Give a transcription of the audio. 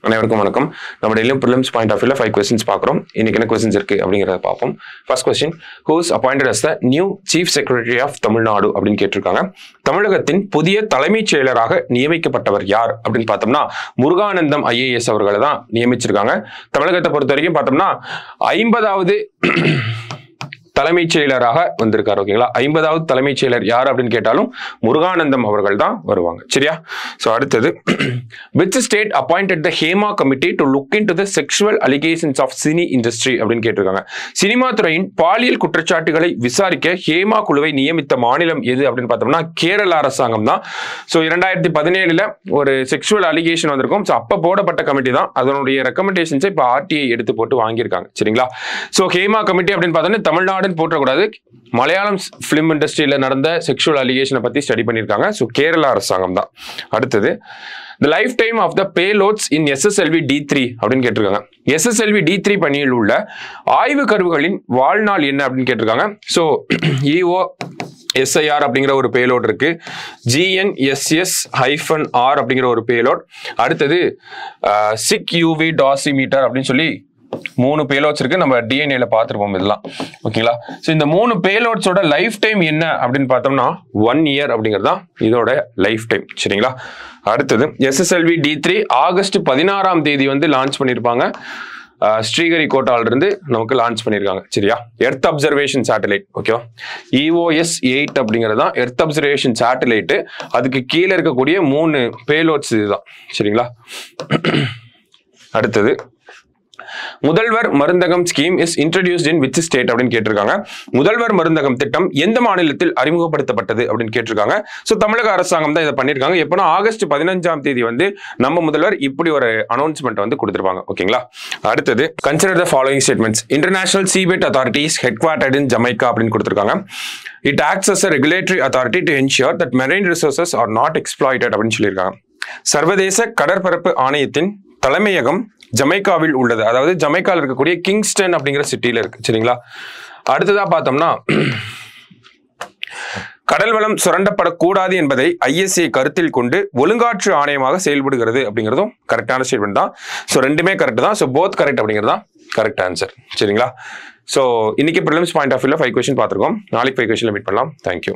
அனைவருக்கும் வணக்கம். நம்ம டெய்லியும் ப்ரிலிம்ஸ் பாயிண்ட் ஆஃப் வியூல 5 questions பார்க்குறோம். இன்னைக்கு என்ன questions இருக்கு அப்படிங்கிறத பார்ப்போம். First question, who is appointed as the new chief secretary of Tamil Nadu அப்படின்னு கேட்டிருக்காங்க. தமிழகத்தின் புதிய தலைமைச் செயலராக நியமிக்கப்பட்டவர் யார் அப்படின்னு பார்த்தோம்னா முருகானந்தம் IAS அவர்களை தான் நியமிச்சிருக்காங்க. தமிழகத்தை பொறுத்த வரைக்கும் பார்த்தோம்னா 50வது தலைமைச் செயலராக வந்திருக்காரு. ஓகேங்களா, 50வது தலைமைச் செயலர் யார் அப்படின்னு கேட்டாலும் முருகானந்தம் அவர்கள் தான் வருவாங்க. சரியா? ஸோ அடுத்தது, which state appointed the Hema committee to look into the sexual allegations of cine industry அப்படின்னு கேட்டிருக்காங்க. சினிமா துறையின் பாலியல் குற்றச்சாட்டுகளை விசாரிக்க ஹேமா குழுவை நியமித்த மாநிலம் எது அப்படின்னு பார்த்தோம்னா கேரள அரசாங்கம் தான். ஸோ 2017 ஒரு செக்ஷுவல் அலிகேஷன் வந்திருக்கும். ஸோ அப்போ போடப்பட்ட கமிட்டி தான் அதனுடைய ரெக்கமெண்டேஷன்ஸை இப்போ RTI எடுத்து போட்டு வாங்கியிருக்காங்க. சரிங்களா? ஸோ ஹேமா கமிட்டி அப்படின்னு பார்த்தோன்னா தமிழ்நாடு போட்டக்கூடாது, மலையாளம் பிலிம் இண்டஸ்ட்ரியில நடந்த செக்ஷுவல் அலிகேஷனை பத்தி ஸ்டடி பண்ணியிருக்காங்க. ஸோ கேரளா அரசாங்கம் தான். அடுத்தது, the lifetime of the payloads in SSLV D3 அப்படின்னு கேட்டிருக்காங்க. SSLV D3 பணியில் உள்ள ஆய்வு கருவிகளின் வாழ்நாள் என்ன அப்படின்னு கேட்டிருக்காங்க. ஸோ EO SIR அப்படிங்கிற ஒரு பேலோட் இருக்கு, GNSS-R அப்படிங்கிற ஒரு பேலோட், அடுத்தது SIC UV டாசிமீட்டர் அப்படின்னு சொல்லி 3 பேலோட்ஸ் இருக்கு. நம்ம டிஎன்ஏல பார்த்துருப்போம் இதெல்லாம். ஓகேங்களா? ஸோ இந்த 3 பேலோட்ஸோட லைஃப் டைம் என்ன அப்படின்னு பார்த்தோம்னா 1 year அப்படிங்கிறது தான் இதோட லைஃப் டைம். சரிங்களா? அடுத்தது, SSLV D3 ஆகஸ்ட் 16ஆம் தேதி வந்து லான்ச் பண்ணியிருப்பாங்க. ஸ்ரீஹரிகோட்டால இருந்து நமக்கு லான்ச் பண்ணியிருக்காங்க. சரியா? Earth observation satellite. ஓகேவா? EOS 8 அப்படிங்கிறது தான் எர்த் அப்சர்வேஷன் சேட்டலைட். அதுக்கு கீழே இருக்கக்கூடிய 3 பேலோட்ஸ் இதுதான். சரிங்களா? அடுத்தது, முதல்வர் மருந்தகம் scheme is introduced in which state அப்படின்னு கேட்டிருக்காங்க. முதல்வர் மருந்தகம் திட்டம் எந்த மாநிலத்தில் அறிமுகப்படுத்தப்பட்டது அப்படின்னு கேட்டிருக்காங்க. ஸோ தமிழக அரசாங்கம் தான் இதை பண்ணியிருக்காங்க. எப்போனா ஆகஸ்ட் 15ஆம் தேதி வந்து நம்ம முதல்வர் இப்படி ஒரு அனௌன்ஸ்மெண்ட் வந்து கொடுத்திருப்பாங்க. ஓகேங்களா? அடுத்தது, consider the following statements. International Seabed Authority is headquartered in Jamaica அப்படின்னு கொடுத்திருக்காங்க. It acts as a regulatory authority to ensure that marine resources are not exploited அப்படின்னு சொல்லியிருக்காங்க. சர்வதேச கடற்பரப்பு ஆணையத்தின் தலைமையகம் ஜமைக்காவில் உள்ளது. அதாவது ஜமைக்காவில் இருக்கக்கூடிய கிங்ஸ்டன் அப்படிங்கிற சிட்டியில இருக்கு. சரிங்களா? அடுத்ததா பார்த்தோம்னா, கடல் வளம் சுரண்டப்படக்கூடாது என்பதை ISA கருத்தில் கொண்டு ஒழுங்காற்று ஆணையமாக செயல்படுகிறது அப்படிங்கிறதும் கரெக்டான ஸ்டேட்மெண்ட் தான். ஸோ ரெண்டுமே கரெக்ட் தான். ஸோ போத் கரெக்ட் அப்படிங்கிறது தான் கரெக்ட் ஆன்சர். சரிங்களா? ஸோ இன்னைக்கு ப்ரிலிம்ஸ் பாயிண்ட் ஆஃப் வியூல 5 question பார்த்துருக்கோம். நாளைக்கு 5 questionல மீட் பண்ணலாம். தேங்க்யூ.